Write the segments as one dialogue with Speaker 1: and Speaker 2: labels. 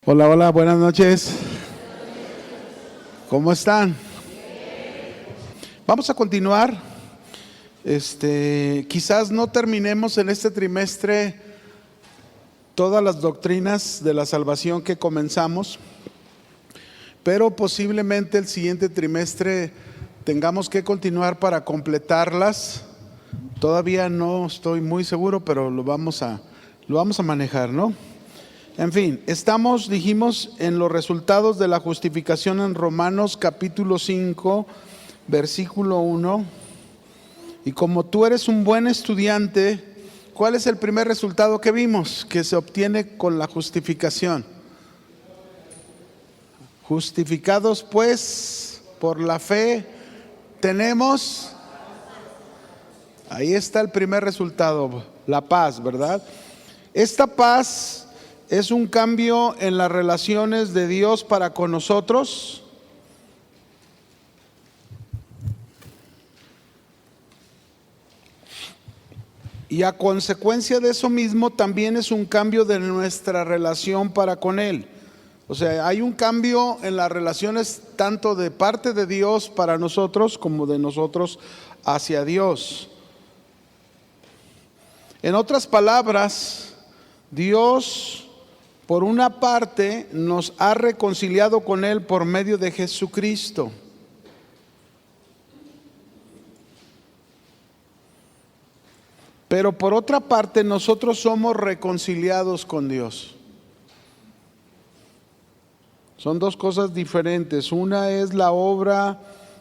Speaker 1: Hola, hola, buenas noches. ¿Cómo están? Vamos a continuar. Quizás no terminemos en este trimestre todas las doctrinas de la salvación que comenzamos, pero posiblemente el siguiente trimestre tengamos que continuar para completarlas. Todavía no estoy muy seguro, pero lo vamos a manejar, ¿no? En fin, dijimos, en los resultados de la justificación en Romanos capítulo 5, versículo 1. Y como tú eres un buen estudiante, ¿cuál es el primer resultado que vimos que se obtiene con la justificación? Justificados pues por la fe tenemos, ahí está el primer resultado, la paz, ¿verdad? Esta paz es un cambio en las relaciones de Dios para con nosotros. Y a consecuencia de eso mismo también es un cambio de nuestra relación para con Él. O sea, hay un cambio en las relaciones tanto de parte de Dios para nosotros como de nosotros hacia Dios. En otras palabras, Dios, por una parte, nos ha reconciliado con Él por medio de Jesucristo. Pero por otra parte, nosotros somos reconciliados con Dios. Son dos cosas diferentes. Una es la obra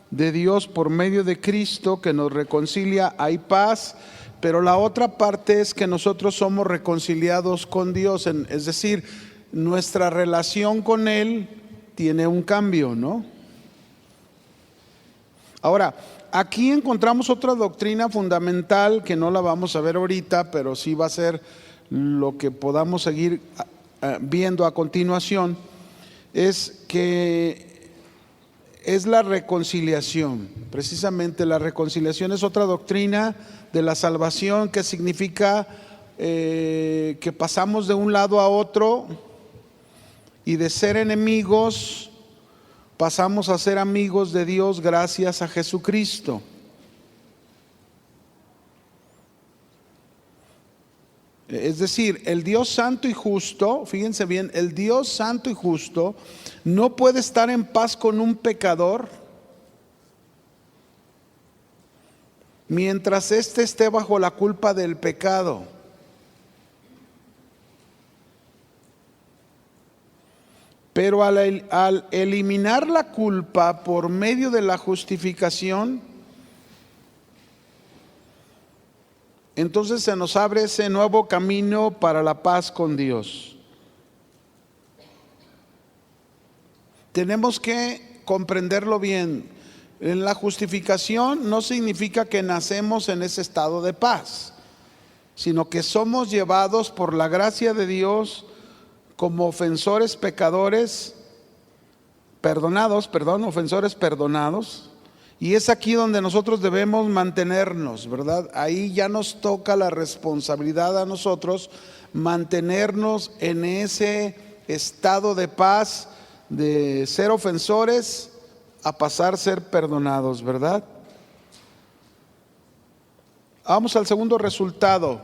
Speaker 1: de Dios por medio de Cristo que nos reconcilia, hay paz. Pero la otra parte es que nosotros somos reconciliados con Dios, es decir, nuestra relación con Él tiene un cambio, ¿no? Ahora, aquí encontramos otra doctrina fundamental que no la vamos a ver ahorita, pero sí va a ser lo que podamos seguir viendo a continuación, es que es la reconciliación. Precisamente la reconciliación es otra doctrina de la salvación que significa que pasamos de un lado a otro y de ser enemigos pasamos a ser amigos de Dios gracias a Jesucristo. Es decir, el Dios santo y justo, fíjense bien, el Dios santo y justo no puede estar en paz con un pecador mientras éste esté bajo la culpa del pecado. Pero al eliminar la culpa por medio de la justificación, entonces se nos abre ese nuevo camino para la paz con Dios. Tenemos que comprenderlo bien. En la justificación no significa que nacemos en ese estado de paz, sino que somos llevados por la gracia de Dios como ofensores pecadores, ofensores perdonados. Y es aquí donde nosotros debemos mantenernos, ¿verdad? Ahí ya nos toca la responsabilidad a nosotros mantenernos en ese estado de paz, de ser ofensores a pasar a ser perdonados, ¿verdad? Vamos al segundo resultado.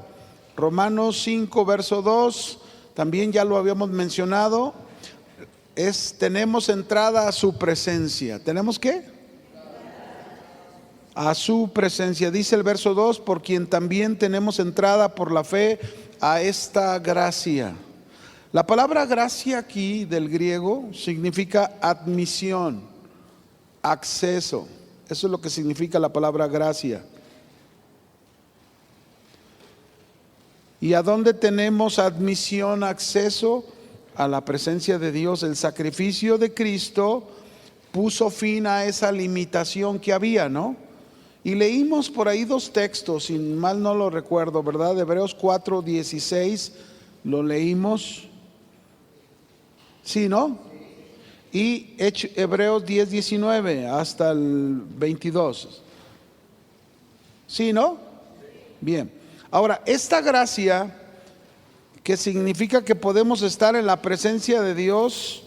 Speaker 1: Romanos 5, verso 2, también ya lo habíamos mencionado, tenemos entrada a su presencia. ¿Tenemos qué? A su presencia. Dice el verso 2, por quien también tenemos entrada por la fe a esta gracia. La palabra gracia aquí del griego significa admisión, acceso. Eso es lo que significa la palabra gracia. ¿Y a dónde tenemos admisión, acceso? A la presencia de Dios. El sacrificio de Cristo puso fin a esa limitación que había, ¿no? Y leímos por ahí dos textos, si mal no lo recuerdo, ¿verdad? Hebreos 4:16, lo leímos. ¿Sí, no? Y Hebreos 10:19 hasta el 22. ¿Sí, no? Bien. Ahora, esta gracia que significa que podemos estar en la presencia de Dios,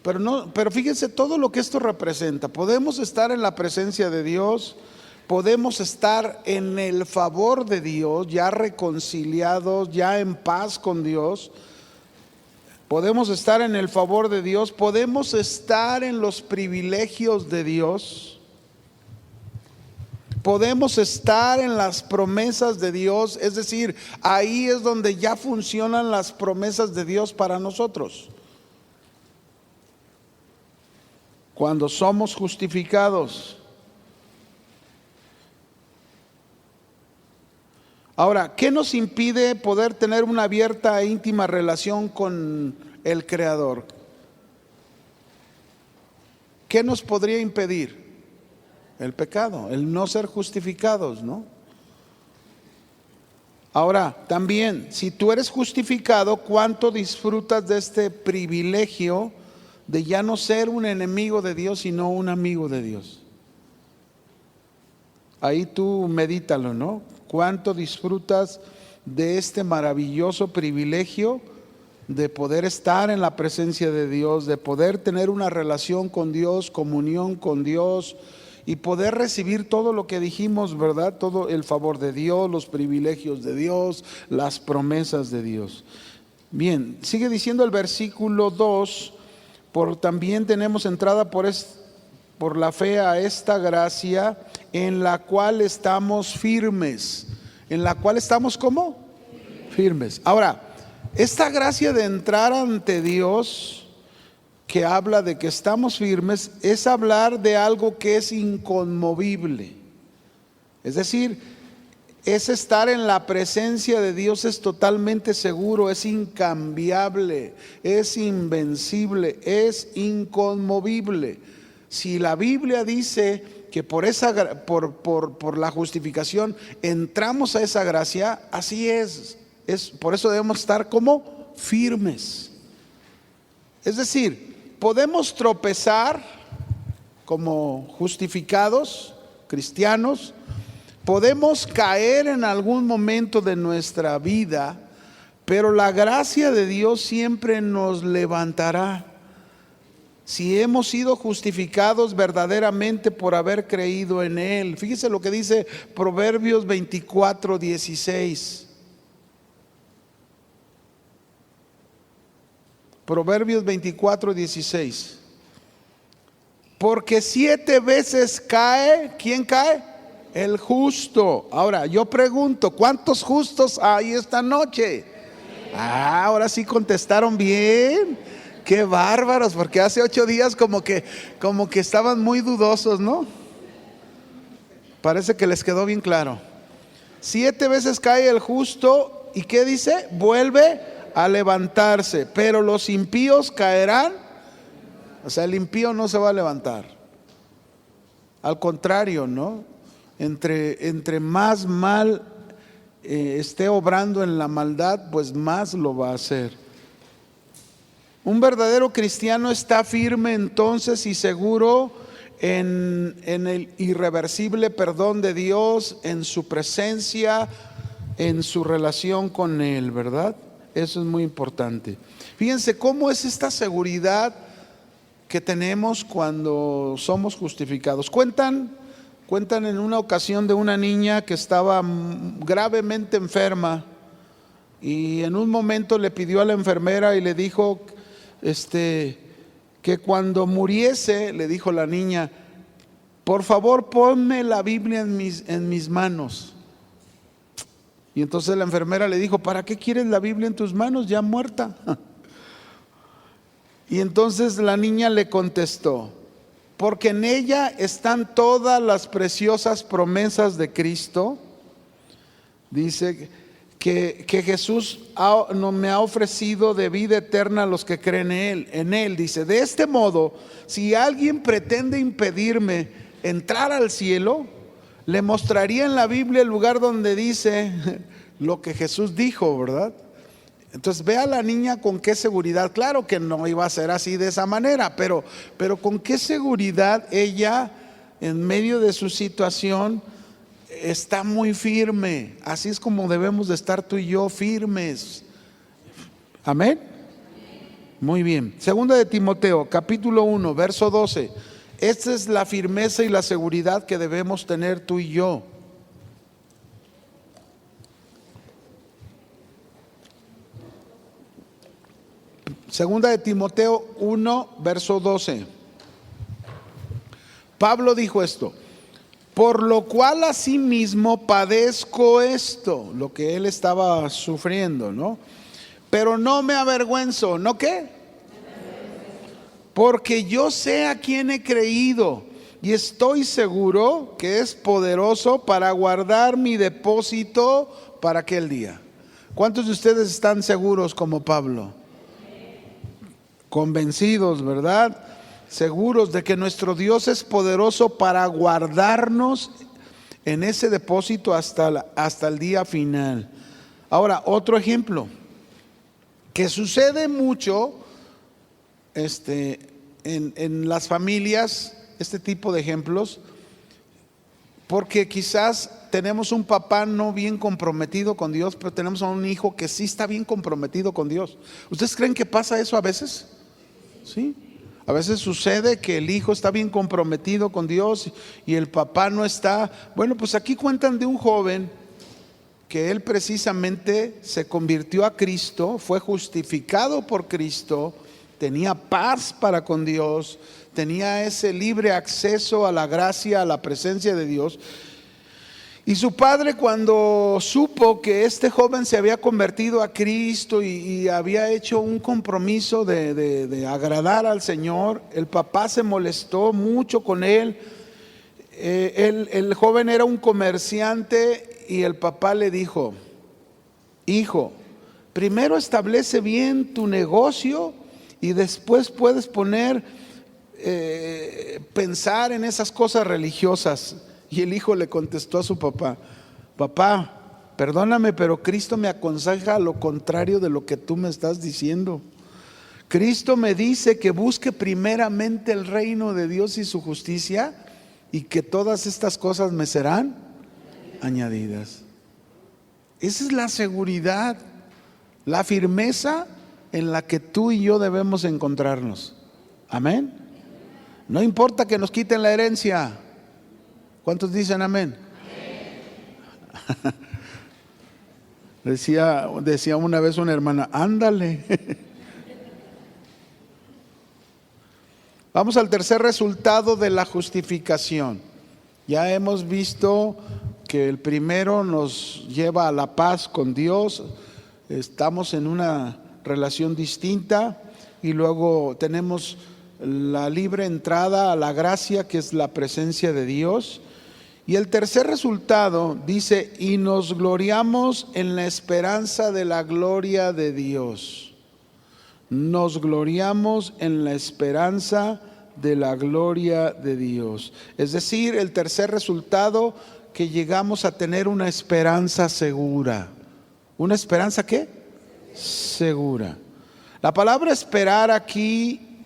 Speaker 1: pero fíjense todo lo que esto representa. Podemos estar en la presencia de Dios, podemos estar en el favor de Dios, ya reconciliados, ya en paz con Dios. Podemos estar en el favor de Dios, podemos estar en los privilegios de Dios. Podemos estar en las promesas de Dios, es decir, ahí es donde ya funcionan las promesas de Dios para nosotros. Cuando somos justificados. Ahora, ¿qué nos impide poder tener una abierta e íntima relación con el Creador? ¿Qué nos podría impedir? El pecado, el no ser justificados, ¿no? Ahora, también, si tú eres justificado, ¿cuánto disfrutas de este privilegio de ya no ser un enemigo de Dios, sino un amigo de Dios? Ahí tú medítalo, ¿no? ¿Cuánto disfrutas de este maravilloso privilegio de poder estar en la presencia de Dios, de poder tener una relación con Dios, comunión con Dios, y poder recibir todo lo que dijimos, ¿verdad? Todo el favor de Dios, los privilegios de Dios, las promesas de Dios. Bien, sigue diciendo el versículo 2, también tenemos entrada por la fe a esta gracia en la cual estamos firmes. ¿En la cual estamos cómo? Firmes. Ahora, esta gracia de entrar ante Dios, que habla de que estamos firmes, es hablar de algo que es inconmovible. Es decir, es estar en la presencia de Dios, es totalmente seguro, es incambiable, es invencible, es inconmovible. Si la Biblia dice que por la justificación entramos a esa gracia, así es. Por eso debemos estar como firmes. Es decir, podemos tropezar como justificados, cristianos, podemos caer en algún momento de nuestra vida, pero la gracia de Dios siempre nos levantará. Si hemos sido justificados verdaderamente por haber creído en Él. Fíjese lo que dice Proverbios 24:16. Proverbios 24:16. Porque 7 veces cae, ¿quién cae? El justo. Ahora, yo pregunto, ¿cuántos justos hay esta noche? Ahora sí contestaron bien. Qué bárbaros, porque hace 8 días como que estaban muy dudosos, ¿no? Parece que les quedó bien claro. 7 veces cae el justo, ¿y qué dice? Vuelve a levantarse, pero los impíos caerán. O sea, el impío no se va a levantar. Al contrario, ¿no? Entre más mal esté obrando en la maldad, pues más lo va a hacer. Un verdadero cristiano está firme entonces y seguro en el irreversible perdón de Dios, en su presencia, en su relación con Él, ¿verdad? Eso es muy importante. Fíjense cómo es esta seguridad que tenemos cuando somos justificados. Cuentan en una ocasión de una niña que estaba gravemente enferma y en un momento le pidió a la enfermera y le dijo que cuando muriese, le dijo la niña, por favor ponme la Biblia en mis manos. Y entonces la enfermera le dijo, ¿para qué quieres la Biblia en tus manos ya muerta? Y entonces la niña le contestó, porque en ella están todas las preciosas promesas de Cristo. Dice que Jesús me ha ofrecido de vida eterna a los que creen en Él. Dice, de este modo, si alguien pretende impedirme entrar al cielo, le mostraría en la Biblia el lugar donde dice lo que Jesús dijo, ¿verdad? Entonces ve a la niña con qué seguridad. Claro que no iba a ser así de esa manera, pero con qué seguridad ella en medio de su situación está muy firme. Así es como debemos de estar tú y yo, firmes, Amén. Muy bien. Segunda de Timoteo, capítulo 1, verso 12. Esta es la firmeza y la seguridad que debemos tener tú y yo. Segunda de Timoteo 1, verso 12. Pablo dijo esto: por lo cual asimismo padezco esto, lo que él estaba sufriendo, ¿no? Pero no me avergüenzo, ¿no qué? Porque yo sé a quién he creído y estoy seguro que es poderoso para guardar mi depósito para aquel día. ¿Cuántos de ustedes están seguros como Pablo? Convencidos, ¿verdad? Seguros de que nuestro Dios es poderoso para guardarnos en ese depósito hasta el día final. Ahora, otro ejemplo que sucede mucho en las familias, este tipo de ejemplos, porque quizás tenemos un papá no bien comprometido con Dios, pero tenemos a un hijo que sí está bien comprometido con Dios. ¿Ustedes creen que pasa eso a veces? Sí. A veces sucede que el hijo está bien comprometido con Dios y el papá no está. Bueno, pues aquí cuentan de un joven que él precisamente se convirtió a Cristo, fue justificado por Cristo, tenía paz para con Dios, tenía ese libre acceso a la gracia, a la presencia de Dios. Y su padre, cuando supo que este joven se había convertido a Cristo y había hecho un compromiso de agradar al Señor, el papá se molestó mucho con él. El joven era un comerciante y el papá le dijo: hijo, primero establece bien tu negocio y después puedes pensar en esas cosas religiosas. Y el hijo le contestó a su papá: papá, perdóname, pero Cristo me aconseja lo contrario de lo que tú me estás diciendo. Cristo me dice que busque primeramente el reino de Dios y su justicia, y que todas estas cosas me serán añadidas. Esa es la seguridad, la firmeza en la que tú y yo debemos encontrarnos. Amén. No importa que nos quiten la herencia. ¿Cuántos dicen amén? Decía una vez una hermana: ándale. Vamos al tercer resultado de la justificación. Ya hemos visto que el primero nos lleva a la paz con Dios, estamos en una relación distinta, y luego tenemos la libre entrada a la gracia, que es la presencia de Dios. Y el tercer resultado dice: y nos gloriamos en la esperanza de la gloria de Dios. Nos gloriamos en la esperanza de la gloria de Dios. Es decir, el tercer resultado, que llegamos a tener una esperanza segura. ¿Una esperanza qué? Segura. La palabra esperar aquí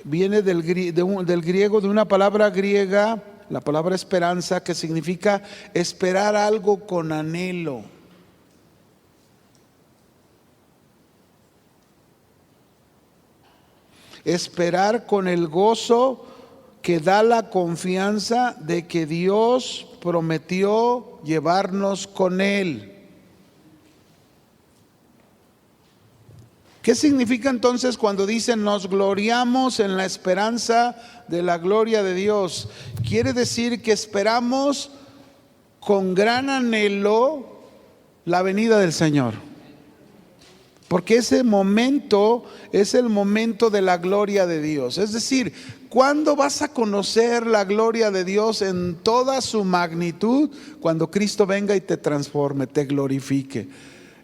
Speaker 1: viene del griego, de una palabra griega, la palabra esperanza, que significa esperar algo con anhelo. Esperar con el gozo que da la confianza de que Dios prometió llevarnos con Él. ¿Qué significa entonces cuando dicen nos gloriamos en la esperanza de la gloria de Dios? Quiere decir que esperamos con gran anhelo la venida del Señor. Porque ese momento es el momento de la gloria de Dios. Es decir, ¿cuándo vas a conocer la gloria de Dios en toda su magnitud? Cuando Cristo venga y te transforme, te glorifique.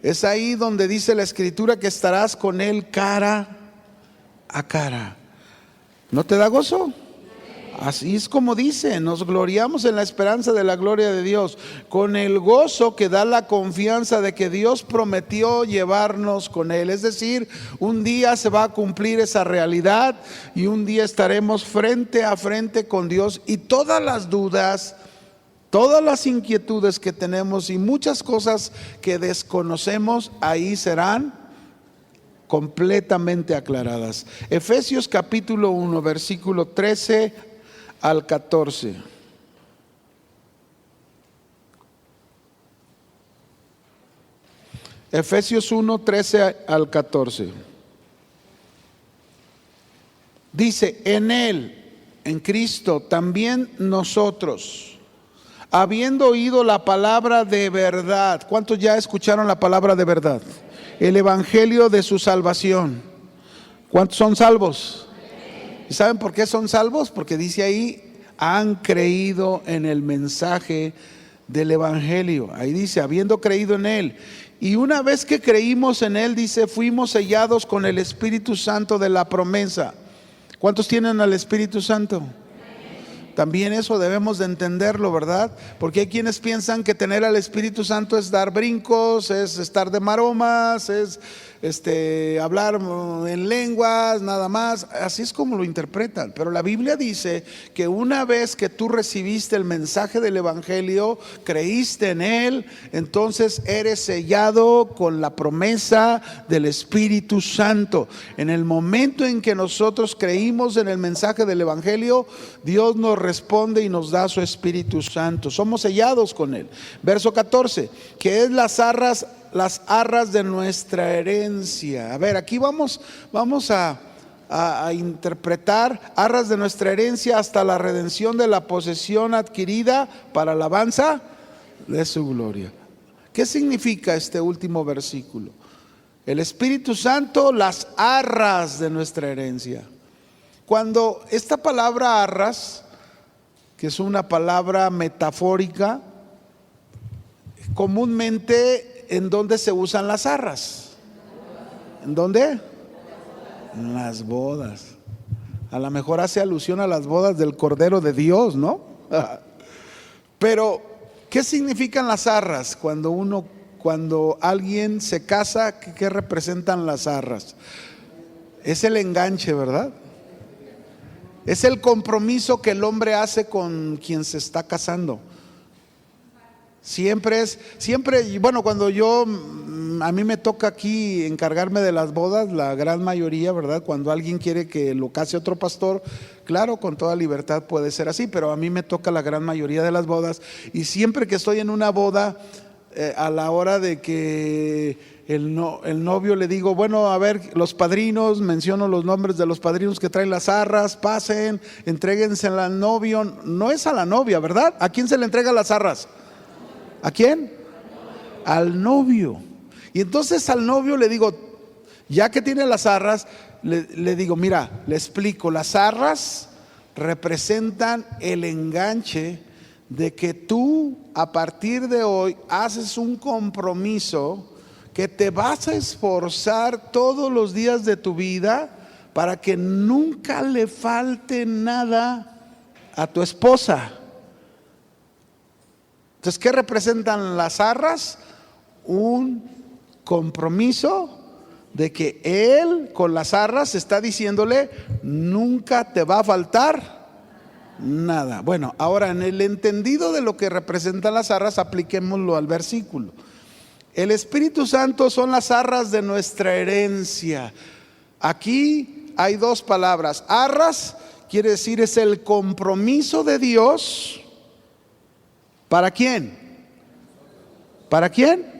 Speaker 1: Es ahí donde dice la Escritura que estarás con Él cara a cara. ¿No te da gozo? Así es como dice: nos gloriamos en la esperanza de la gloria de Dios, con el gozo que da la confianza de que Dios prometió llevarnos con Él. Es decir, un día se va a cumplir esa realidad y un día estaremos frente a frente con Dios, y todas las dudas, todas las inquietudes que tenemos y muchas cosas que desconocemos, ahí serán completamente aclaradas. Efesios capítulo 1, versículo 13 al 14. Efesios 1, 13 al 14. Dice, en Él, en Cristo, también nosotros, habiendo oído la palabra de verdad. ¿Cuántos ya escucharon la palabra de verdad? El evangelio de su salvación. ¿Cuántos son salvos? ¿Y saben por qué son salvos? Porque dice ahí, han creído en el mensaje del evangelio. Ahí dice, habiendo creído en Él. Y una vez que creímos en Él, dice, fuimos sellados con el Espíritu Santo de la promesa. ¿Cuántos tienen al Espíritu Santo? También eso debemos de entenderlo, ¿verdad? Porque hay quienes piensan que tener al Espíritu Santo es dar brincos, es estar de maromas, es hablar en lenguas, nada más. Así es como lo interpretan. Pero la Biblia dice que una vez que tú recibiste el mensaje del evangelio, creíste en él, entonces eres sellado con la promesa del Espíritu Santo. En el momento en que nosotros creímos en el mensaje del evangelio, Dios nos responde y nos da su Espíritu Santo. Somos sellados con él. Verso 14, que es las arras de nuestra herencia. A ver, aquí vamos a interpretar arras de nuestra herencia hasta la redención de la posesión adquirida para alabanza de su gloria. ¿Qué significa este último versículo? El Espíritu Santo, las arras de nuestra herencia. Cuando esta palabra arras, que es una palabra metafórica, comúnmente, ¿en dónde se usan las arras? ¿En dónde? En las bodas. A lo mejor hace alusión a las bodas del Cordero de Dios, ¿no? Pero, ¿qué significan las arras? Cuando alguien se casa, ¿qué representan las arras? Es el enganche, ¿verdad? Es el compromiso que el hombre hace con quien se está casando. Siempre, bueno, cuando a mí me toca aquí encargarme de las bodas, la gran mayoría, ¿verdad? Cuando alguien quiere que lo case otro pastor, claro, con toda libertad puede ser así, pero a mí me toca la gran mayoría de las bodas. Y siempre que estoy en una boda, a la hora de que el novio le digo, bueno, a ver, los padrinos, menciono los nombres de los padrinos que traen las arras, pasen, entréguense al novio. No es a la novia, ¿verdad? ¿A quién se le entrega las arras? ¿A quién? Al novio. Y entonces al novio le digo, ya que tiene las arras, le digo, mira, le explico, las arras representan el enganche de que tú a partir de hoy haces un compromiso que te vas a esforzar todos los días de tu vida para que nunca le falte nada a tu esposa. Entonces, ¿qué representan las arras? Un compromiso de que él con las arras está diciéndole, nunca te va a faltar nada. Bueno, ahora en el entendido de lo que representan las arras, apliquémoslo al versículo. El Espíritu Santo son las arras de nuestra herencia. Aquí hay dos palabras. Arras quiere decir es el compromiso de Dios. ¿Para quién? ¿Para quién?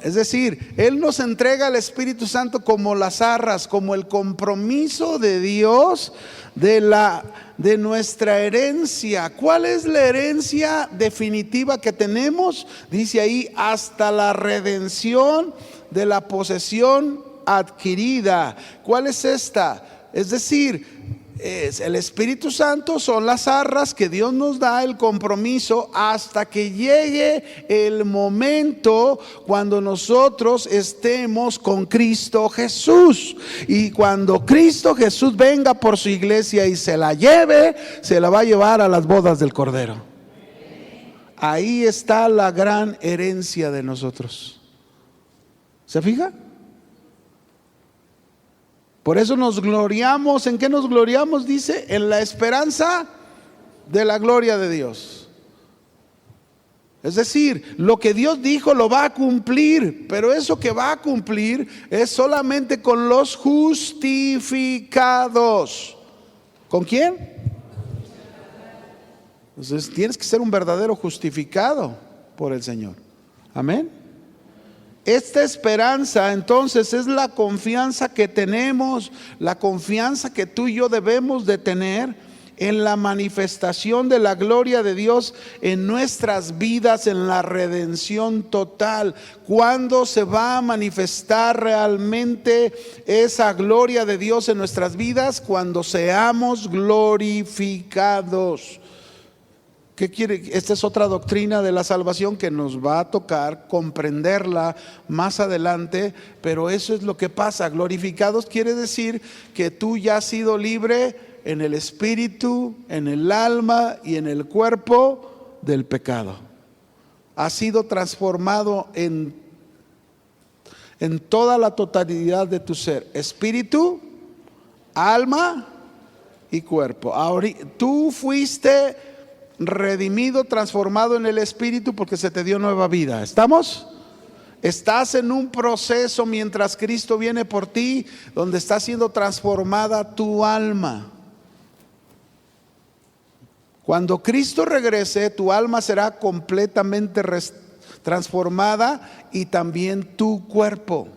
Speaker 1: Es decir, Él nos entrega al Espíritu Santo como las arras, como el compromiso de Dios de nuestra herencia. ¿Cuál es la herencia definitiva que tenemos? Dice ahí, hasta la redención de la posesión adquirida. ¿Cuál es esta? Es decir, el Espíritu Santo son las arras que Dios nos da, el compromiso hasta que llegue el momento cuando nosotros estemos con Cristo Jesús. Y cuando Cristo Jesús venga por su iglesia y se la lleve, se la va a llevar a las bodas del Cordero. Ahí está la gran herencia de nosotros. ¿Se fija? Por eso nos gloriamos. ¿En qué nos gloriamos? Dice, en la esperanza de la gloria de Dios. Es decir, lo que Dios dijo lo va a cumplir, pero eso que va a cumplir es solamente con los justificados. ¿Con quién? Entonces tienes que ser un verdadero justificado por el Señor. Amén. Esta esperanza entonces es la confianza que tenemos, la confianza que tú y yo debemos de tener en la manifestación de la gloria de Dios en nuestras vidas, en la redención total. ¿Cuándo se va a manifestar realmente esa gloria de Dios en nuestras vidas? Cuando seamos glorificados. ¿Qué quiere? Esta es otra doctrina de la salvación que nos va a tocar comprenderla más adelante, pero eso es lo que pasa. Glorificados quiere decir que tú ya has sido libre en el espíritu, en el alma y en el cuerpo del pecado. Has sido transformado en toda la totalidad de tu ser, espíritu, alma y cuerpo. Ahora, tú fuiste redimido, transformado en el espíritu porque se te dio nueva vida. ¿Estamos? Estás en un proceso mientras Cristo viene por ti, donde está siendo transformada tu alma. Cuando Cristo regrese, tu alma será completamente transformada y también tu cuerpo.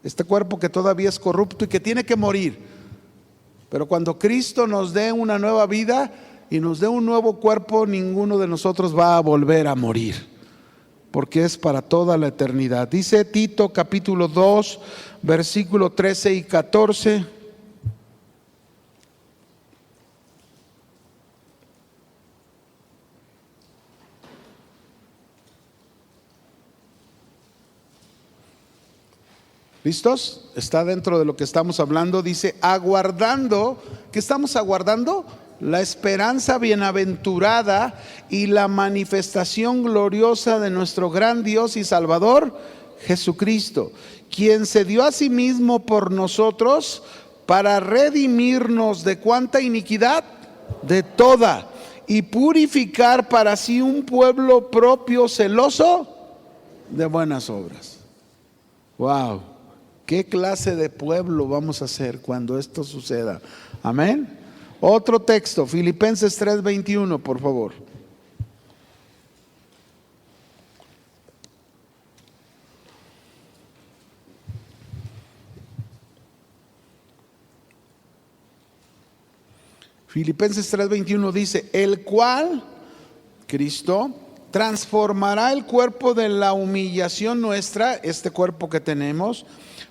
Speaker 1: Este cuerpo que todavía es corrupto y que tiene que morir. Pero cuando Cristo nos dé una nueva vida y nos dé un nuevo cuerpo, ninguno de nosotros va a volver a morir, porque es para toda la eternidad. Dice Tito capítulo 2, versículo 13 y 14. ¿Listos? Está dentro de lo que estamos hablando. Dice, aguardando. ¿Qué estamos aguardando? La esperanza bienaventurada y la manifestación gloriosa de nuestro gran Dios y Salvador, Jesucristo, quien se dio a sí mismo por nosotros para redimirnos de ¿cuánta iniquidad? De toda, y purificar para sí un pueblo propio celoso de buenas obras. Wow, ¿qué clase de pueblo vamos a ser cuando esto suceda? Amén. Otro texto, Filipenses 3:21, por favor. Filipenses 3:21 dice, el cual, Cristo, transformará el cuerpo de la humillación nuestra, este cuerpo que tenemos,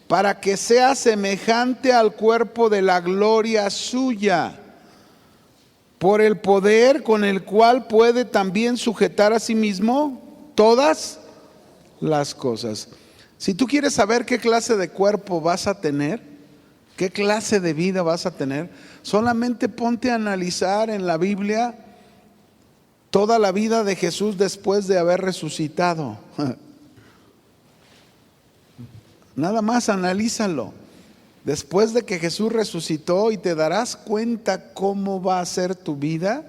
Speaker 1: para que sea semejante al cuerpo de la gloria suya, por el poder con el cual puede también sujetar a sí mismo todas las cosas. Si tú quieres saber qué clase de cuerpo vas a tener, qué clase de vida vas a tener, solamente ponte a analizar en la Biblia toda la vida de Jesús después de haber resucitado. Nada más analízalo. Después de que Jesús resucitó, y te darás cuenta cómo va a ser tu vida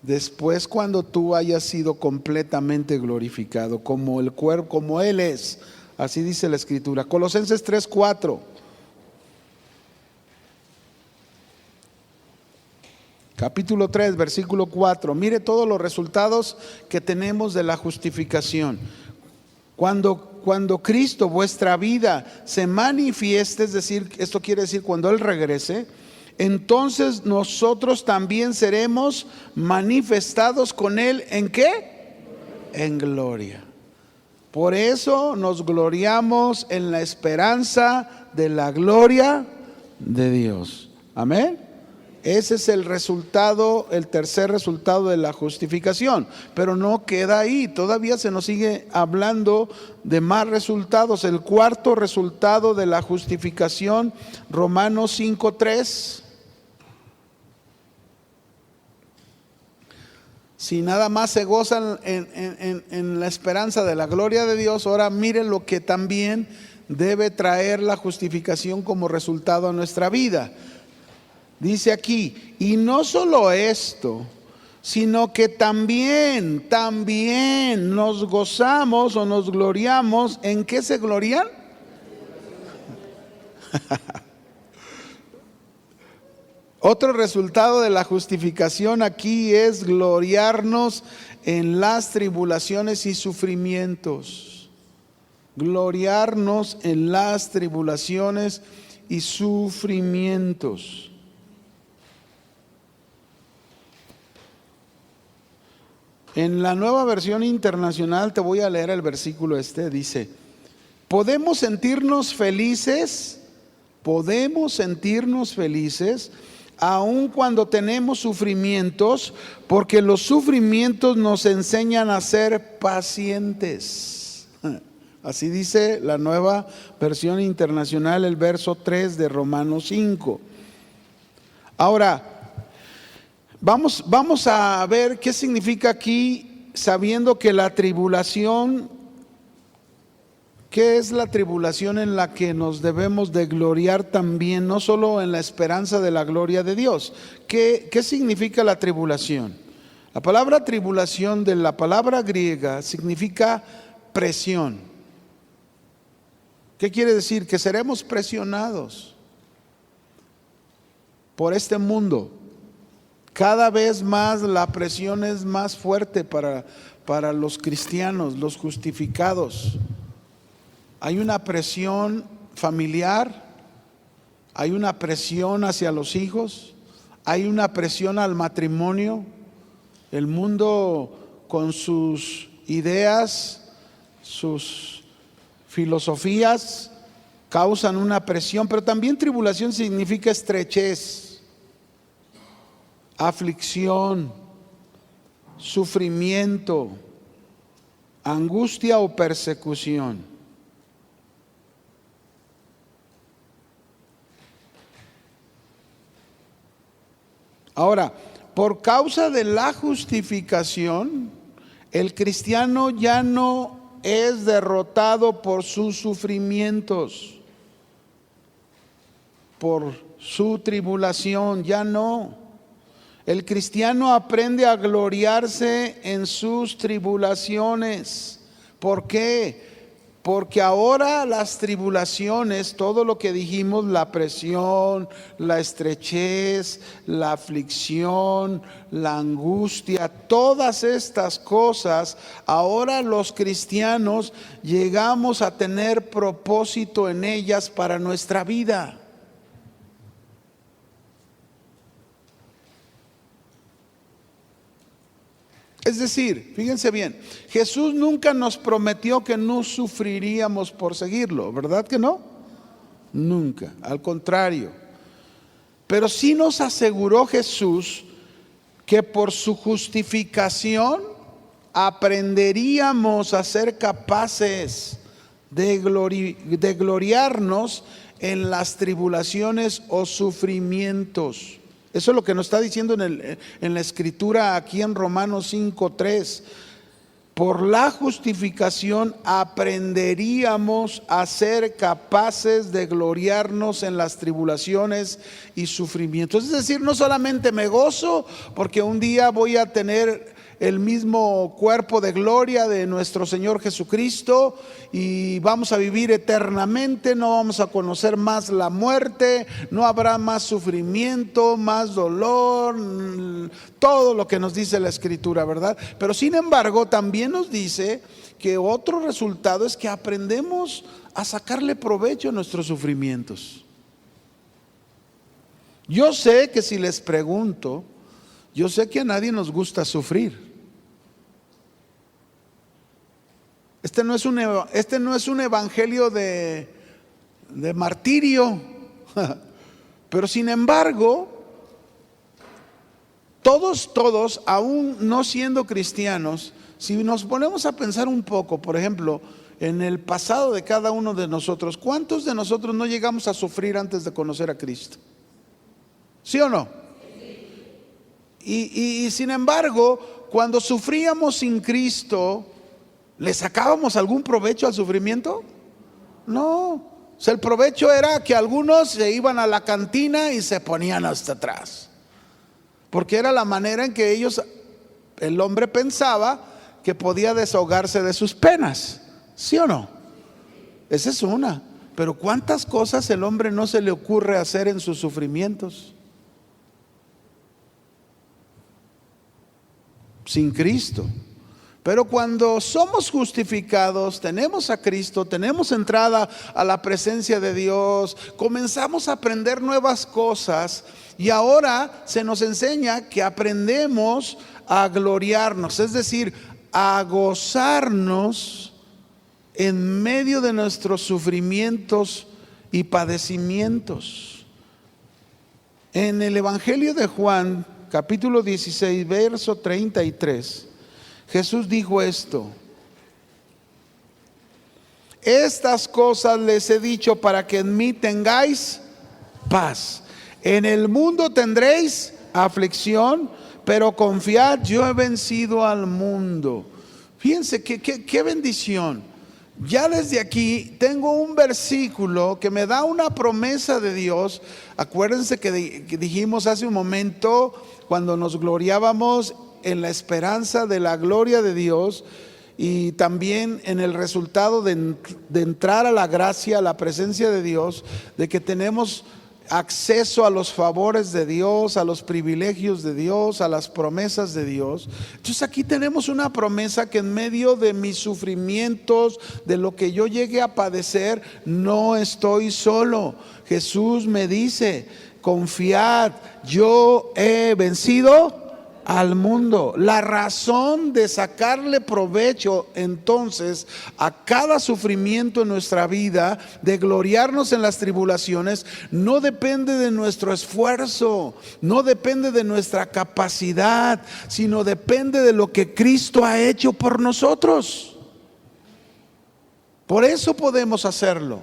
Speaker 1: después cuando tú hayas sido completamente glorificado, como el cuerpo, como Él es. Así dice la Escritura. Colosenses 3:4. Capítulo 3, versículo 4. Mire todos los resultados que tenemos de la justificación. Cuando Cristo, vuestra vida, se manifieste, es decir, esto quiere decir cuando Él regrese, entonces nosotros también seremos manifestados con Él. ¿En qué? En gloria. Por eso nos gloriamos en la esperanza de la gloria de Dios. Amén. Ese es el resultado, el tercer resultado de la justificación. Pero no queda ahí, todavía se nos sigue hablando de más resultados. El cuarto resultado de la justificación, Romanos 5:3. Si nada más se gozan en la esperanza de la gloria de Dios, ahora miren lo que también debe traer la justificación como resultado a nuestra vida. Dice aquí, y no solo esto, sino que también nos gozamos o nos gloriamos. ¿En qué se glorian? Otro resultado de la justificación aquí es gloriarnos en las tribulaciones y sufrimientos. Gloriarnos en las tribulaciones y sufrimientos. En la Nueva Versión Internacional te voy a leer el versículo dice: podemos sentirnos felices aun cuando tenemos sufrimientos, porque los sufrimientos nos enseñan a ser pacientes. Así dice la Nueva Versión Internacional, el verso 3 de Romanos 5. Ahora, vamos a ver qué significa aquí, sabiendo que la tribulación, ¿qué es la tribulación en la que nos debemos de gloriar también? No solo en la esperanza de la gloria de Dios. ¿Qué significa la tribulación? La palabra tribulación, de la palabra griega, significa presión. ¿Qué quiere decir? Que seremos presionados por este mundo. Cada vez más la presión es más fuerte para los cristianos, los justificados. Hay una presión familiar, hay una presión hacia los hijos, hay una presión al matrimonio. El mundo con sus ideas, sus filosofías causan una presión, pero también tribulación significa estrechez, aflicción, sufrimiento, angustia o persecución. Ahora, por causa de la justificación, el cristiano ya no es derrotado por sus sufrimientos, por su tribulación, ya no. El cristiano aprende a gloriarse en sus tribulaciones. ¿Por qué? Porque ahora las tribulaciones, todo lo que dijimos, la presión, la estrechez, la aflicción, la angustia, todas estas cosas, ahora los cristianos llegamos a tener propósito en ellas para nuestra vida. Es decir, fíjense bien, Jesús nunca nos prometió que no sufriríamos por seguirlo, ¿verdad que no? Nunca, al contrario. Pero sí nos aseguró Jesús que por su justificación aprenderíamos a ser capaces de gloriarnos en las tribulaciones o sufrimientos. Eso es lo que nos está diciendo en la escritura aquí en Romanos 5:3. Por la justificación aprenderíamos a ser capaces de gloriarnos en las tribulaciones y sufrimientos. Es decir, no solamente me gozo porque un día voy a tener el mismo cuerpo de gloria de nuestro Señor Jesucristo y vamos a vivir eternamente, no vamos a conocer más la muerte, no habrá más sufrimiento, más dolor, todo lo que nos dice la Escritura, ¿verdad? Pero sin embargo también nos dice que otro resultado es que aprendemos a sacarle provecho a nuestros sufrimientos. Yo sé que si les pregunto, yo sé que a nadie nos gusta sufrir. Este no es un evangelio de martirio, pero sin embargo, todos, aún no siendo cristianos, si nos ponemos a pensar un poco, por ejemplo, en el pasado de cada uno de nosotros, ¿cuántos de nosotros no llegamos a sufrir antes de conocer a Cristo? ¿Sí o no? Y sin embargo, cuando sufríamos sin Cristo, ¿le sacábamos algún provecho al sufrimiento? No. O sea, el provecho era que algunos se iban a la cantina y se ponían hasta atrás, porque era la manera en que ellos el hombre pensaba que podía desahogarse de sus penas, ¿sí o no? Esa es una. Pero ¿cuántas cosas el hombre no se le ocurre hacer en sus sufrimientos? Sin Cristo. Pero cuando somos justificados, tenemos a Cristo, tenemos entrada a la presencia de Dios, comenzamos a aprender nuevas cosas y ahora se nos enseña que aprendemos a gloriarnos, es decir, a gozarnos en medio de nuestros sufrimientos y padecimientos. En el Evangelio de Juan, capítulo 16, verso 33, Jesús dijo esto: estas cosas les he dicho para que en mí tengáis paz. En el mundo tendréis aflicción, pero confiad, yo he vencido al mundo. Fíjense qué bendición. Ya desde aquí tengo un versículo que me da una promesa de Dios. Acuérdense que dijimos hace un momento, cuando nos gloriábamos en la esperanza de la gloria de Dios y también en el resultado de entrar a la gracia, a la presencia de Dios, de que tenemos acceso a los favores de Dios, a los privilegios de Dios, a las promesas de Dios. Entonces aquí tenemos una promesa que en medio de mis sufrimientos, de lo que yo llegue a padecer, no estoy solo. Jesús me dice: confiad, yo he vencido al mundo. La razón de sacarle provecho entonces a cada sufrimiento en nuestra vida, de gloriarnos en las tribulaciones, no depende de nuestro esfuerzo, no depende de nuestra capacidad, sino depende de lo que Cristo ha hecho por nosotros. Por eso podemos hacerlo.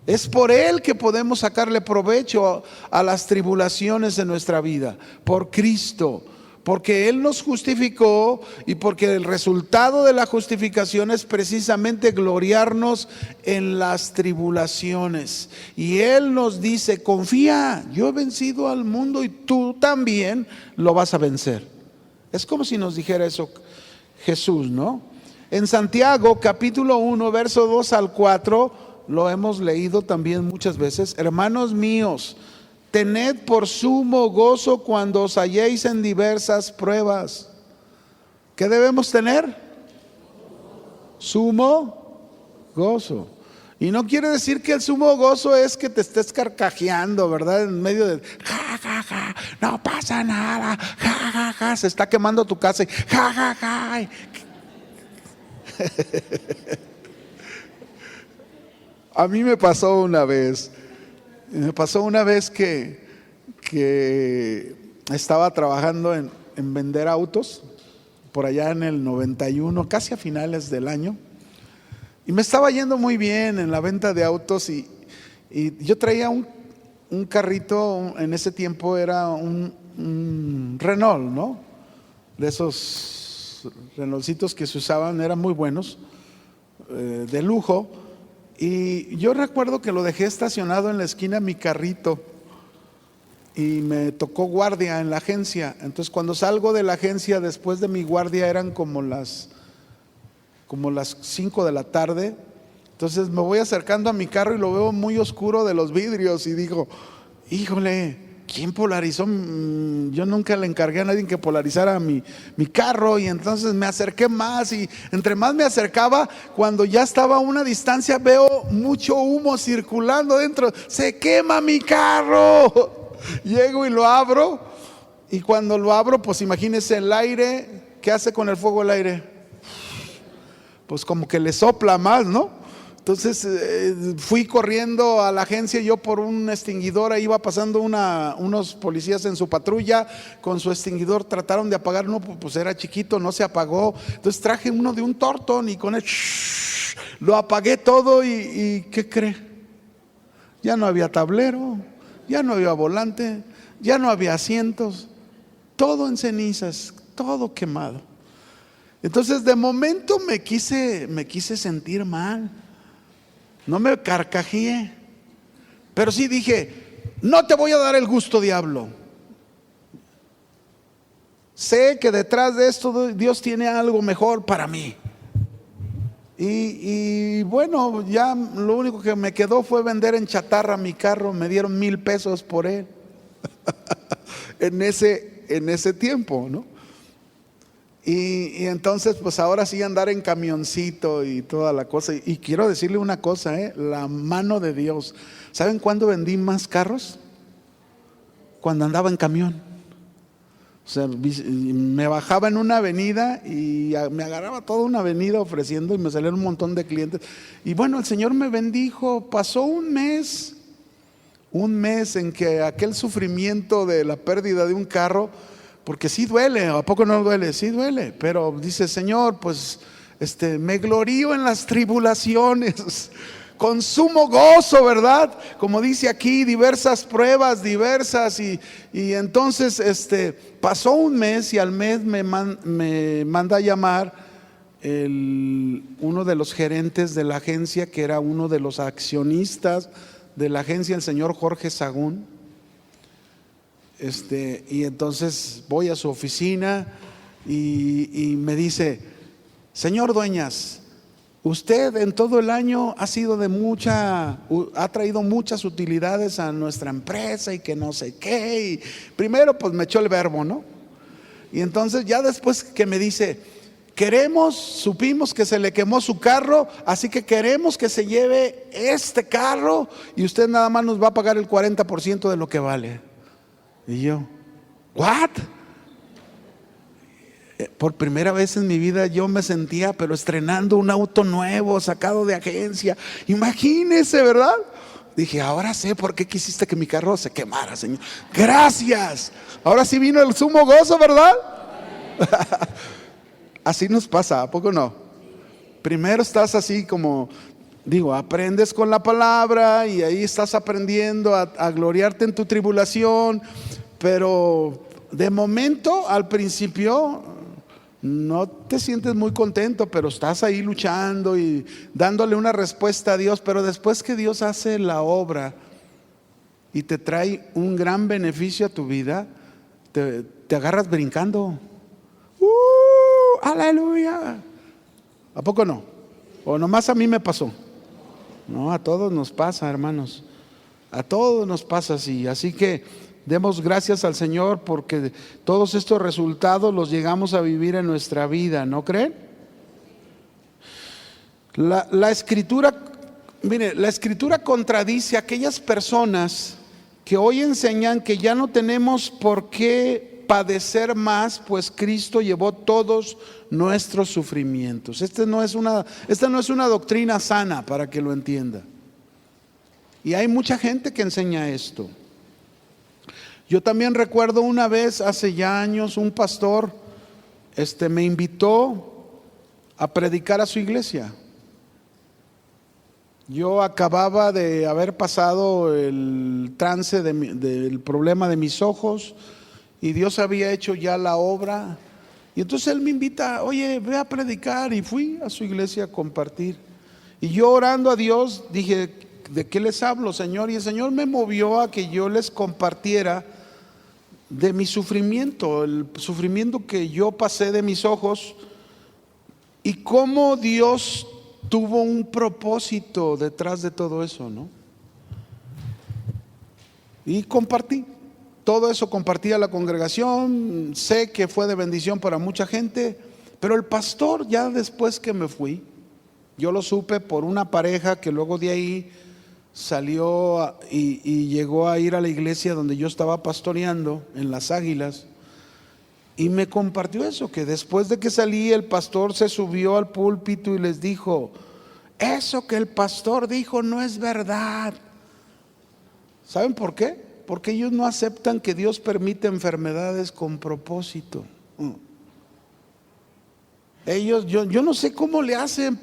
Speaker 1: Es por Él que podemos sacarle provecho a las tribulaciones de nuestra vida, por Cristo. Porque Él nos justificó y porque el resultado de la justificación es precisamente gloriarnos en las tribulaciones. Y Él nos dice: confía, yo he vencido al mundo y tú también lo vas a vencer. Es como si nos dijera eso Jesús, ¿no? En Santiago capítulo 1, verso 2 al 4, lo hemos leído también muchas veces. Hermanos míos, tened por sumo gozo cuando os halléis en diversas pruebas. ¿Qué debemos tener? Sumo gozo. Y no quiere decir que el sumo gozo es que te estés carcajeando, ¿verdad? En medio de ja, ja, ja, no pasa nada, ja, ja, ja, se está quemando tu casa y ja, ja, ja. A mí me pasó una vez. Me pasó una vez que estaba trabajando en vender autos, por allá en el 91, casi a finales del año, y me estaba yendo muy bien en la venta de autos y yo traía un carrito, en ese tiempo era un Renault, ¿no? De esos Renaultcitos que se usaban, eran muy buenos, de lujo. Y yo recuerdo que lo dejé estacionado en la esquina mi carrito y me tocó guardia en la agencia. Entonces cuando salgo de la agencia después de mi guardia eran como las 5 de la tarde. Entonces me voy acercando a mi carro y lo veo muy oscuro de los vidrios y digo: híjole, ¿quién polarizó? Yo nunca le encargué a nadie que polarizara mi carro. Y entonces me acerqué más y entre más me acercaba, cuando ya estaba a una distancia, veo mucho humo circulando dentro. ¡Se quema mi carro! Llego y lo abro, y cuando lo abro, pues imagínense el aire. ¿Qué hace con el fuego el aire? Pues como que le sopla más, ¿no? Entonces fui corriendo a la agencia, yo por un extinguidor, ahí iba pasando unos policías en su patrulla, con su extinguidor trataron de apagar uno, pues era chiquito, no se apagó. Entonces traje uno de un Torton y con él lo apagué todo y ¿qué cree? Ya no había tablero, ya no había volante, ya no había asientos, todo en cenizas, todo quemado. Entonces de momento me quise sentir mal. No me carcajeé, pero sí dije: no te voy a dar el gusto, diablo. sé que detrás de esto Dios tiene algo mejor para mí. Y bueno, ya lo único que me quedó fue vender en chatarra mi carro. Me dieron 1,000 pesos por él en ese tiempo, ¿no? Y entonces pues ahora sí andar en camioncito y toda la cosa. Y quiero decirle una cosa, la mano de Dios. ¿Saben cuándo vendí más carros? Cuando andaba en camión. O sea, me bajaba en una avenida y me agarraba toda una avenida ofreciendo, y me salían un montón de clientes. Y bueno, el Señor me bendijo. Pasó un mes en que aquel sufrimiento de la pérdida de un carro, porque sí duele, ¿a poco no duele? Sí duele, pero dice: Señor, pues me glorío en las tribulaciones, con sumo gozo, ¿verdad? Como dice aquí, diversas pruebas, y entonces pasó un mes, y al mes me manda a llamar uno de los gerentes de la agencia, que era uno de los accionistas de la agencia, el señor Jorge Sagún. Y entonces voy a su oficina y me dice: señor Dueñas, usted en todo el año ha traído muchas utilidades a nuestra empresa y que no sé qué. Y primero pues me echó el verbo, ¿no? Y entonces ya después que me dice: supimos que se le quemó su carro, así que queremos que se lleve este carro y usted nada más nos va a pagar el 40% de lo que vale. Y yo: ¿what? Por primera vez en mi vida yo me sentía pero estrenando un auto nuevo, sacado de agencia. Imagínese, ¿verdad? Dije: ahora sé por qué quisiste que mi carro se quemara, Señor. Gracias. Ahora sí vino el sumo gozo, ¿verdad? Así nos pasa, ¿a poco no? Primero estás así como, aprendes con la palabra, y ahí estás aprendiendo a gloriarte en tu tribulación, pero de momento, al principio, no te sientes muy contento, pero estás ahí luchando y dándole una respuesta a Dios. Pero después que Dios hace la obra y te trae un gran beneficio a tu vida, te agarras brincando. ¡Aleluya! ¿A poco no? ¿O nomás a mí me pasó? No, a todos nos pasa, hermanos. A todos nos pasa así. Así que demos gracias al Señor, porque todos estos resultados los llegamos a vivir en nuestra vida, ¿no creen? La Escritura, mire, la Escritura contradice a aquellas personas que hoy enseñan que ya no tenemos por qué padecer más, pues Cristo llevó todos nuestros sufrimientos. Esta no es una doctrina sana, para que lo entienda. Y hay mucha gente que enseña esto. Yo también recuerdo una vez, hace ya años, un pastor me invitó a predicar a su iglesia. Yo acababa de haber pasado el trance del problema de mis ojos, y Dios había hecho ya la obra. Y entonces él me invita: oye, ve a predicar. Y fui a su iglesia a compartir. Y yo, orando a Dios, dije: ¿de qué les hablo, Señor? Y el Señor me movió a que yo les compartiera de mi sufrimiento, el sufrimiento que yo pasé de mis ojos, y cómo Dios tuvo un propósito detrás de todo eso, ¿no? Y compartí todo eso, compartí a la congregación. Sé que fue de bendición para mucha gente, pero el pastor, ya después que me fui, yo lo supe por una pareja que luego de ahí salió y llegó a ir a la iglesia donde yo estaba pastoreando, en Las Águilas, y me compartió eso, que después de que salí, el pastor se subió al púlpito y les dijo: eso que el pastor dijo no es verdad. ¿Saben por qué? Porque ellos no aceptan que Dios permite enfermedades con propósito. Ellos, yo no sé cómo le hacen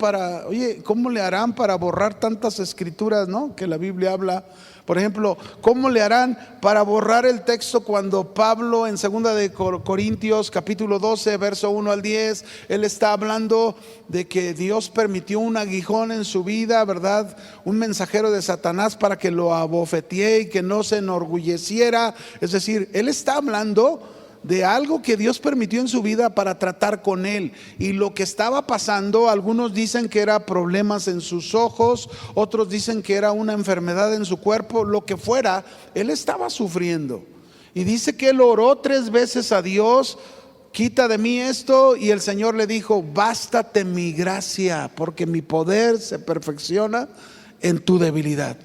Speaker 1: cómo le harán para borrar tantas escrituras, ¿no?, que la Biblia habla. Por ejemplo, ¿cómo le harán para borrar el texto cuando Pablo en 2 de Corintios capítulo 12, verso 1 al 10, él está hablando de que Dios permitió un aguijón en su vida, ¿verdad? Un mensajero de Satanás para que lo abofetee y que no se enorgulleciera. Es decir, él está hablando de algo que Dios permitió en su vida para tratar con él. Y lo que estaba pasando, algunos dicen que era problemas en sus ojos, otros dicen que era una enfermedad en su cuerpo, lo que fuera, él estaba sufriendo. Y dice que él oró 3 veces a Dios: quita de mí esto. Y el Señor le dijo: bástate mi gracia, porque mi poder se perfecciona en tu debilidad.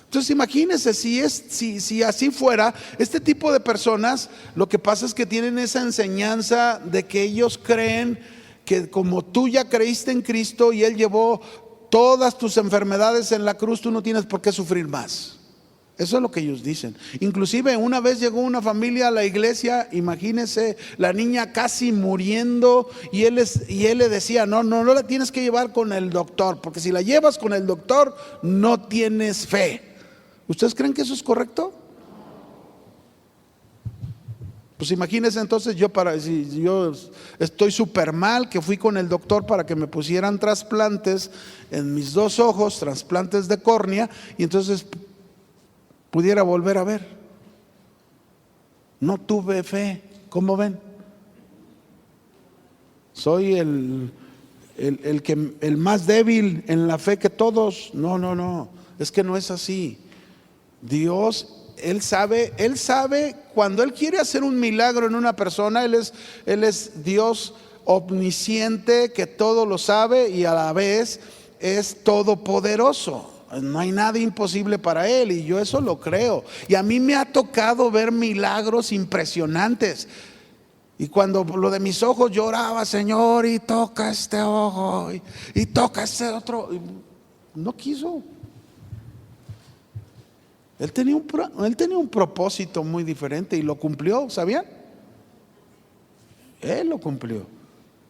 Speaker 1: Entonces imagínense, si así fuera, este tipo de personas, lo que pasa es que tienen esa enseñanza de que ellos creen que como tú ya creíste en Cristo y Él llevó todas tus enfermedades en la cruz, tú no tienes por qué sufrir más. Eso es lo que ellos dicen. Inclusive una vez llegó una familia a la iglesia, imagínense, la niña casi muriendo, y él le decía: no la tienes que llevar con el doctor, porque si la llevas con el doctor no tienes fe. ¿Ustedes creen que eso es correcto? Pues imagínense entonces, si yo estoy súper mal, que fui con el doctor para que me pusieran trasplantes en mis 2 ojos, trasplantes de córnea, y entonces pudiera volver a ver. No tuve fe. ¿Cómo ven? Soy el más débil en la fe que todos. No, es que no es así. Dios, Él sabe cuando Él quiere hacer un milagro en una persona. Él es Dios omnisciente, que todo lo sabe, y a la vez es todopoderoso. No hay nada imposible para Él, y yo eso lo creo. Y a mí me ha tocado ver milagros impresionantes. Y cuando lo de mis ojos, lloraba: Señor, y toca este ojo, y toca este otro. Y no quiso. Él tenía un propósito muy diferente y lo cumplió, ¿sabían? Él lo cumplió.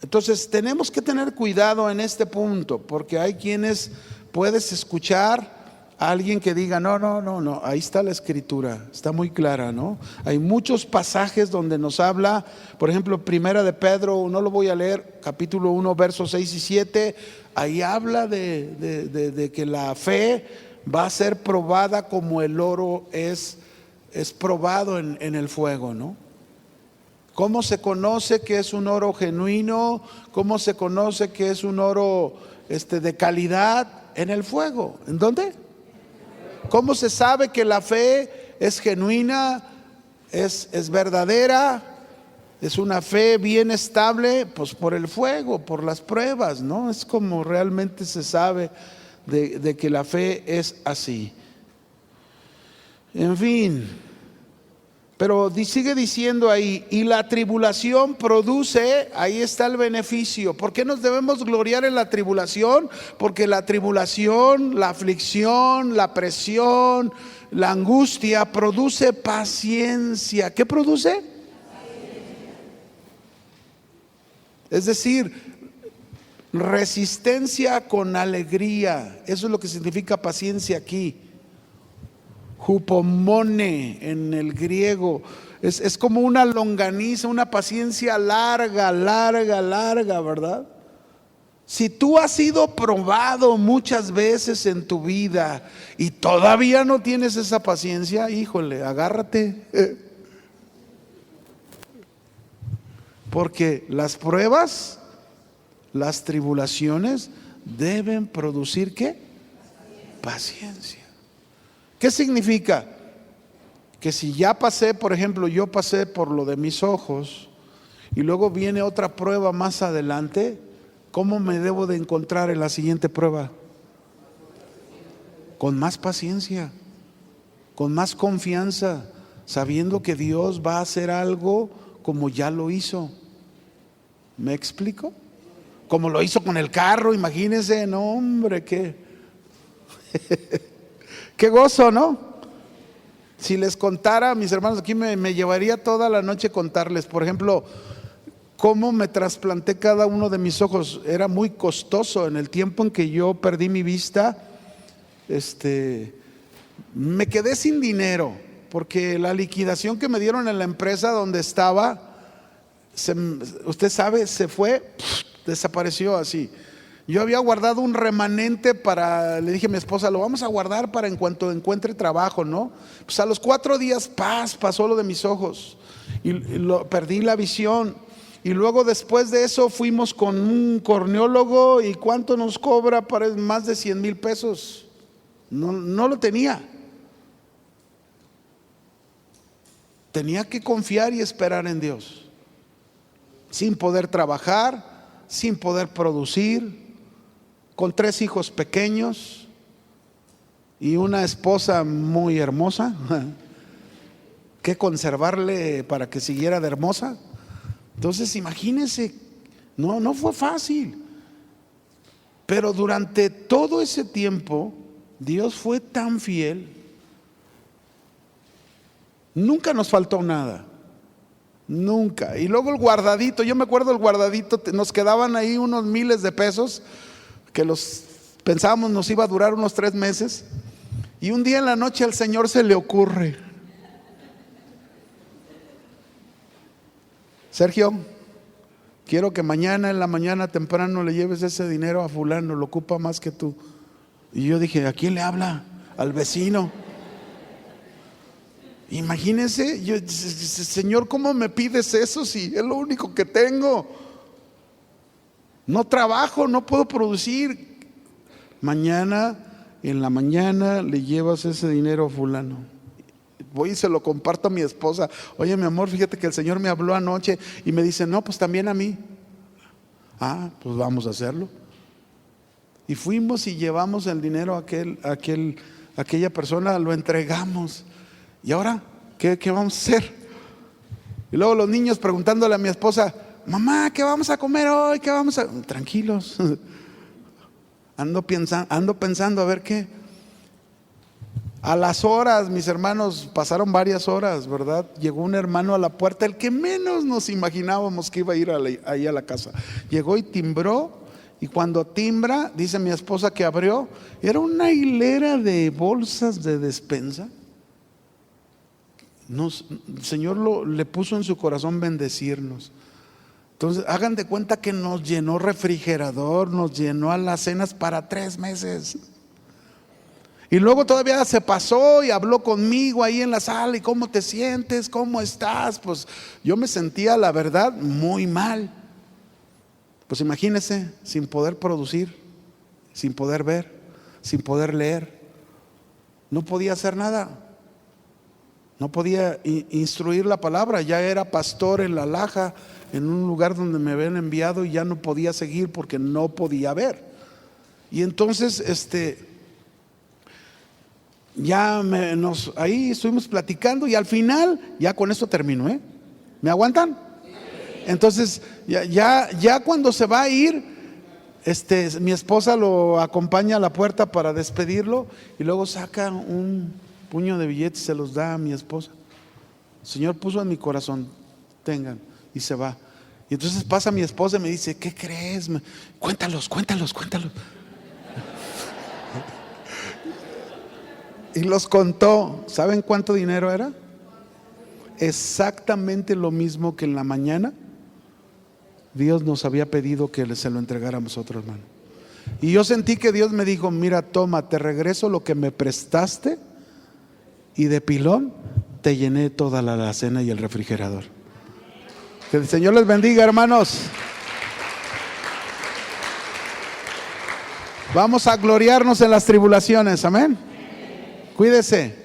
Speaker 1: Entonces tenemos que tener cuidado en este punto, porque hay quienes puedes escuchar a alguien que diga: no, ahí está la escritura, está muy clara, ¿no? Hay muchos pasajes donde nos habla, por ejemplo, Primera de Pedro, no lo voy a leer, capítulo 1, versos 6 y 7, ahí habla de que la fe va a ser probada como el oro es probado en el fuego, ¿no? ¿Cómo se conoce que es un oro genuino? ¿Cómo se conoce que es un oro de calidad? En el fuego. ¿En dónde? ¿Cómo se sabe que la fe es genuina, es verdadera, es una fe bien estable? Pues por el fuego, por las pruebas, ¿no? Es como realmente se sabe de que la fe es así. En fin, pero sigue diciendo ahí: y la tribulación produce, ahí está el beneficio. ¿Por qué nos debemos gloriar en la tribulación? Porque la tribulación, la aflicción, la presión, la angustia produce paciencia. ¿Qué produce? Es decir, resistencia con alegría. Eso es lo que significa paciencia aquí. Hupomone en el griego. Es como una longaniza, una paciencia larga, ¿verdad? Si tú has sido probado muchas veces en tu vida y todavía no tienes esa paciencia, híjole, agárrate. Porque las pruebas, las tribulaciones deben producir ¿qué? Paciencia. ¿Qué significa? Que si ya pasé, por ejemplo, yo pasé por lo de mis ojos y luego viene otra prueba más adelante, ¿cómo me debo de encontrar en la siguiente prueba? Con más paciencia, con más confianza, sabiendo que Dios va a hacer algo como ya lo hizo. ¿Me explico? Como lo hizo con el carro, imagínense, no hombre, qué gozo, ¿no? Si les contara, mis hermanos, aquí me llevaría toda la noche contarles, por ejemplo, cómo me trasplanté cada uno de mis ojos. Era muy costoso. En el tiempo en que yo perdí mi vista, me quedé sin dinero, porque la liquidación que me dieron en la empresa donde estaba, usted sabe, se fue, desapareció así. Yo había guardado un remanente le dije a mi esposa, lo vamos a guardar para en cuanto encuentre trabajo, ¿no? Pues a los 4 días, pasó lo de mis ojos y perdí la visión. Y luego después de eso fuimos con un corneólogo y ¿cuánto nos cobra? Para más de 100,000 pesos. No lo tenía. Tenía que confiar y esperar en Dios. Sin poder trabajar, sin poder producir, con 3 hijos pequeños y una esposa muy hermosa, que conservarle para que siguiera de hermosa. Entonces imagínense, no fue fácil, pero durante todo ese tiempo Dios fue tan fiel, nunca nos faltó nada. Nunca. Y luego el guardadito, yo me acuerdo el guardadito, nos quedaban ahí unos miles de pesos que pensábamos nos iba a durar unos 3 meses. Y un día en la noche al Señor se le ocurre: Sergio, quiero que mañana en la mañana temprano le lleves ese dinero a fulano, lo ocupa más que tú. Y yo dije, ¿a quién le habla? Al vecino. Imagínense, Señor, ¿cómo me pides eso si es lo único que tengo? No trabajo, no puedo producir. Mañana, en la mañana le llevas ese dinero a fulano. Voy y se lo comparto a mi esposa. Oye, mi amor, fíjate que el Señor me habló anoche y me dice, no, pues también a mí. Pues vamos a hacerlo. Y fuimos y llevamos el dinero a aquella persona, lo entregamos. ¿Y ahora qué vamos a hacer? Y luego los niños preguntándole a mi esposa, mamá, ¿qué vamos a comer hoy? ¿Qué vamos a...? Tranquilos. Ando pensando a ver qué. A las horas, mis hermanos, pasaron varias horas, ¿verdad? Llegó un hermano a la puerta, el que menos nos imaginábamos que iba a ir ahí a la casa. Llegó y timbró, y cuando timbra, dice mi esposa que abrió, era una hilera de bolsas de despensa. El Señor le puso en su corazón bendecirnos. Entonces hagan de cuenta que nos llenó refrigerador, nos llenó alacenas para 3 meses. Y luego todavía se pasó y habló conmigo ahí en la sala. ¿Y cómo te sientes? ¿Cómo estás? Pues yo me sentía, la verdad, muy mal. Pues imagínense, sin poder producir, sin poder ver, sin poder leer, no podía hacer nada. No podía instruir la palabra. Ya era pastor en La Laja, en un lugar donde me habían enviado, y ya no podía seguir porque no podía ver. Y entonces ahí estuvimos platicando, y al final, ya con esto termino, ¿me aguantan? Entonces ya cuando se va a ir, mi esposa lo acompaña a la puerta para despedirlo, y luego saca un puño de billetes y se los da a mi esposa. El Señor puso en mi corazón, tengan, y se va. Y entonces pasa mi esposa y me dice, ¿qué crees? Cuéntalos. Y los contó. ¿Saben cuánto dinero era? Exactamente lo mismo que en la mañana Dios nos había pedido que se lo entregáramos a otro hermano. Y yo sentí que Dios me dijo, mira, toma, te regreso lo que me prestaste, y de pilón te llené toda la alacena y el refrigerador. Que el Señor les bendiga, hermanos. Vamos a gloriarnos en las tribulaciones, amén. Cuídese.